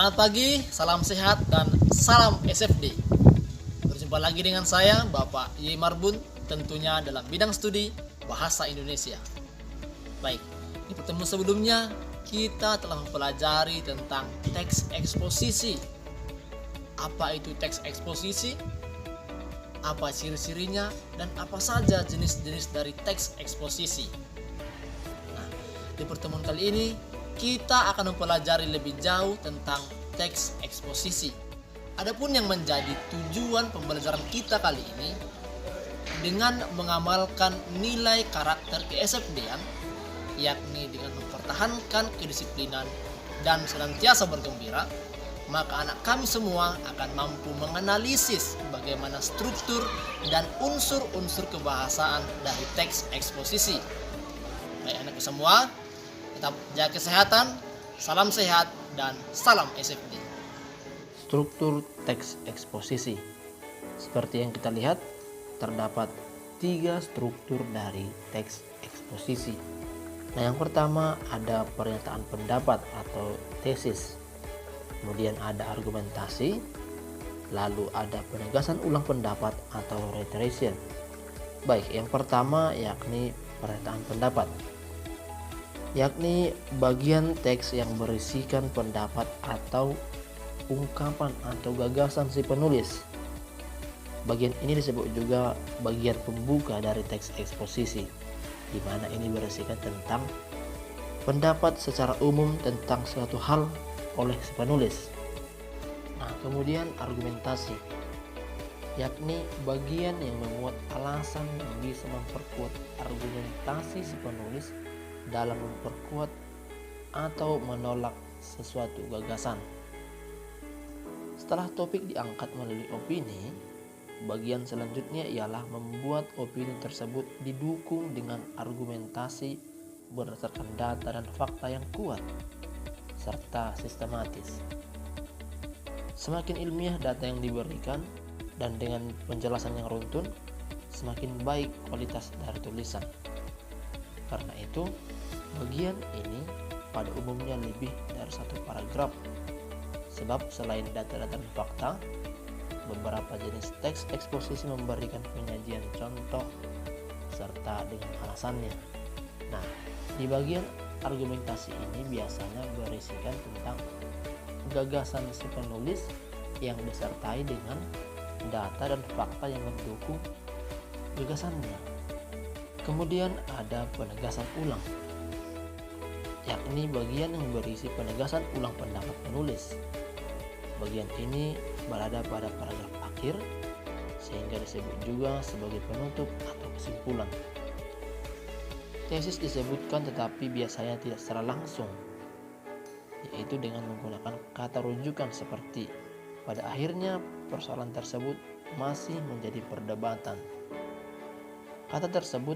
Selamat pagi, salam sehat, dan salam SFD. Berjumpa lagi dengan saya, Bapak Y. Marbun, tentunya dalam bidang studi Bahasa Indonesia. Baik, di pertemuan sebelumnya kita telah mempelajari tentang teks eksposisi. Apa itu teks eksposisi? Apa ciri-cirinya? Dan apa saja jenis-jenis dari teks eksposisi? Nah, di pertemuan kali ini kita akan mempelajari lebih jauh tentang teks eksposisi. Adapun yang menjadi tujuan pembelajaran kita kali ini dengan mengamalkan nilai karakter ke-SFD-an, yakni dengan mempertahankan kedisiplinan dan senantiasa bergembira, maka anak kami semua akan mampu menganalisis bagaimana struktur dan unsur-unsur kebahasaan dari teks eksposisi. Baik anakku semua, tetap jaga kesehatan, salam sehat, dan salam SFD. Struktur teks eksposisi. Seperti yang kita lihat, terdapat 3 struktur dari teks eksposisi. Nah, yang pertama ada pernyataan pendapat atau tesis. Kemudian ada argumentasi, lalu ada penegasan ulang pendapat atau reiteration. Baik, yang pertama yakni pernyataan pendapat, yakni bagian teks yang berisikan pendapat atau ungkapan atau gagasan si penulis. Bagian ini disebut juga bagian pembuka dari teks eksposisi, di mana ini berisikan tentang pendapat secara umum tentang suatu hal oleh si penulis. Nah, kemudian argumentasi, yakni bagian yang memuat alasan yang bisa memperkuat argumentasi si penulis dalam memperkuat atau menolak sesuatu gagasan. Setelah topik diangkat melalui opini, bagian selanjutnya ialah membuat opini tersebut didukung dengan argumentasi berdasarkan data dan fakta yang kuat serta sistematis. Semakin ilmiah data yang diberikan dan dengan penjelasan yang runtun, semakin baik kualitas dari tulisan. Karena itu, bagian ini pada umumnya lebih dari 1 paragraf. Sebab selain data-data dan fakta, beberapa jenis teks eksposisi memberikan penyajian contoh serta dengan alasannya. Nah, di bagian argumentasi ini biasanya berisikan tentang gagasan si penulis yang disertai dengan data dan fakta yang mendukung gagasannya. Kemudian ada penegasan ulang, yakni bagian yang berisi penegasan ulang pendapat penulis. Bagian ini berada pada paragraf akhir, sehingga disebut juga sebagai penutup atau kesimpulan. Tesis disebutkan tetapi biasanya tidak secara langsung, yaitu dengan menggunakan kata rujukan seperti pada akhirnya persoalan tersebut masih menjadi perdebatan. Kata tersebut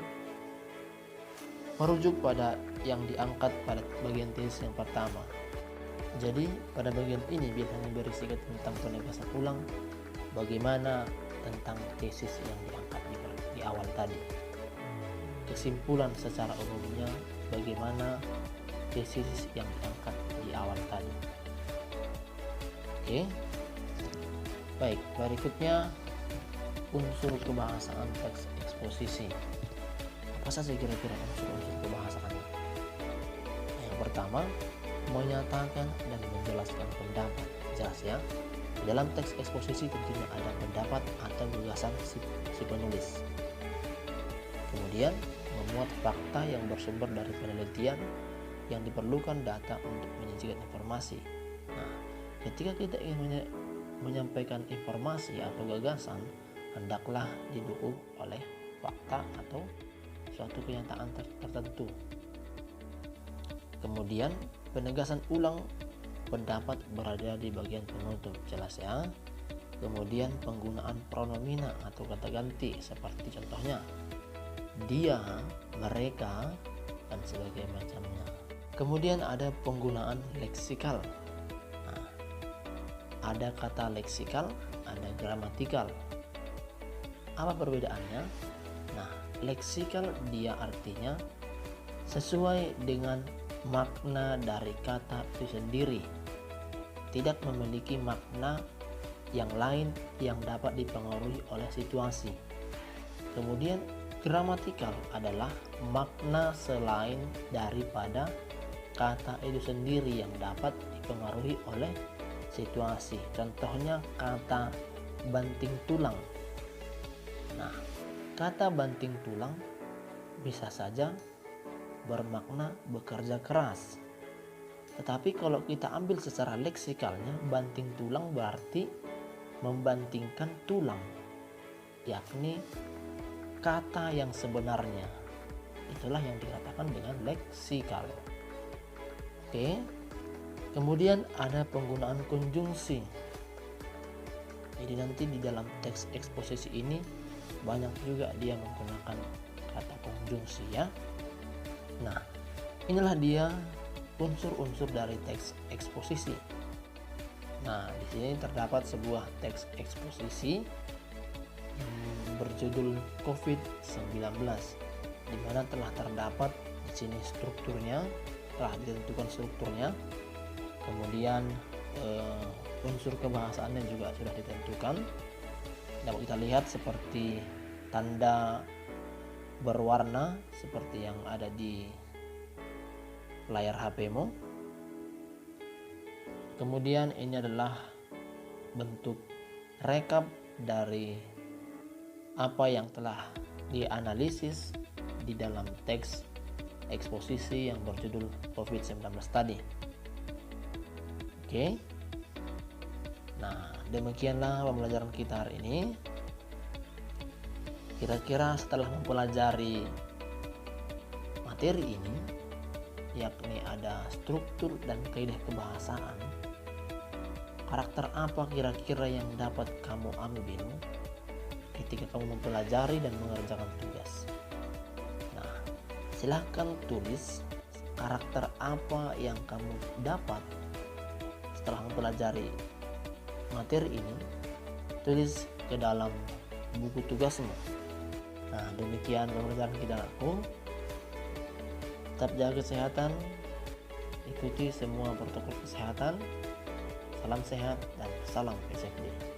merujuk pada yang diangkat pada bagian tesis yang pertama. Jadi pada bagian ini biasanya berisikan tentang penegasan ulang bagaimana tentang tesis yang diangkat di awal tadi. Kesimpulan secara umumnya bagaimana tesis yang diangkat di awal tadi. Oke. Baik, berikutnya unsur kebahasaan teks eksposisi. Apa saja kira-kira unsur-unsur kebahasaannya? Yang pertama, menyatakan dan menjelaskan pendapat. Jelas ya, di dalam teks eksposisi tentunya ada pendapat atau gagasan si penulis. Kemudian memuat fakta yang bersumber dari penelitian yang diperlukan data untuk menyajikan informasi. Nah, ketika kita ingin menyampaikan informasi atau gagasan, hendaklah didukung oleh fakta atau suatu kenyataan tertentu. Kemudian penegasan ulang pendapat berada di bagian penutup, jelas ya. Kemudian penggunaan pronomina atau kata ganti seperti contohnya dia, mereka, dan sebagainya macamnya. Kemudian ada penggunaan leksikal. Nah, ada kata leksikal, ada gramatikal. Apa perbedaannya? Nah, leksikal dia artinya sesuai dengan makna dari kata itu sendiri, tidak memiliki makna yang lain yang dapat dipengaruhi oleh situasi. Kemudian gramatikal adalah makna selain daripada kata itu sendiri yang dapat dipengaruhi oleh situasi. Contohnya kata banting tulang. Nah, kata banting tulang bisa saja bermakna bekerja keras. Tetapi kalau kita ambil secara leksikalnya, banting tulang berarti membantingkan tulang, yakni kata yang sebenarnya. Itulah yang dikatakan dengan leksikal. Oke. Kemudian ada penggunaan konjungsi. Jadi nanti di dalam teks eksposisi ini banyak juga dia menggunakan kata konjungsi ya. Nah, inilah dia unsur-unsur dari teks eksposisi. Nah, di sini terdapat sebuah teks eksposisi berjudul COVID-19, di mana telah terdapat di sini strukturnya, telah ditentukan strukturnya. Kemudian unsur kebahasaannya juga sudah ditentukan. Dapat kita lihat seperti tanda berwarna seperti yang ada di layar HP-mu. Kemudian ini adalah bentuk rekap dari apa yang telah dianalisis di dalam teks eksposisi yang berjudul COVID-19 tadi. Oke. Nah, demikianlah pembelajaran kita hari ini. Kira-kira setelah mempelajari materi ini, yakni ada struktur dan kaidah kebahasaan, karakter apa kira-kira yang dapat kamu ambil ketika kamu mempelajari dan mengerjakan tugas? Nah, silahkan tulis karakter apa yang kamu dapat setelah mempelajari materi ini, tulis ke dalam buku tugasmu. Nah, demikian pembelajaran kita aku. Tetap jaga kesehatan, ikuti semua protokol kesehatan. Salam sehat dan salam SFD.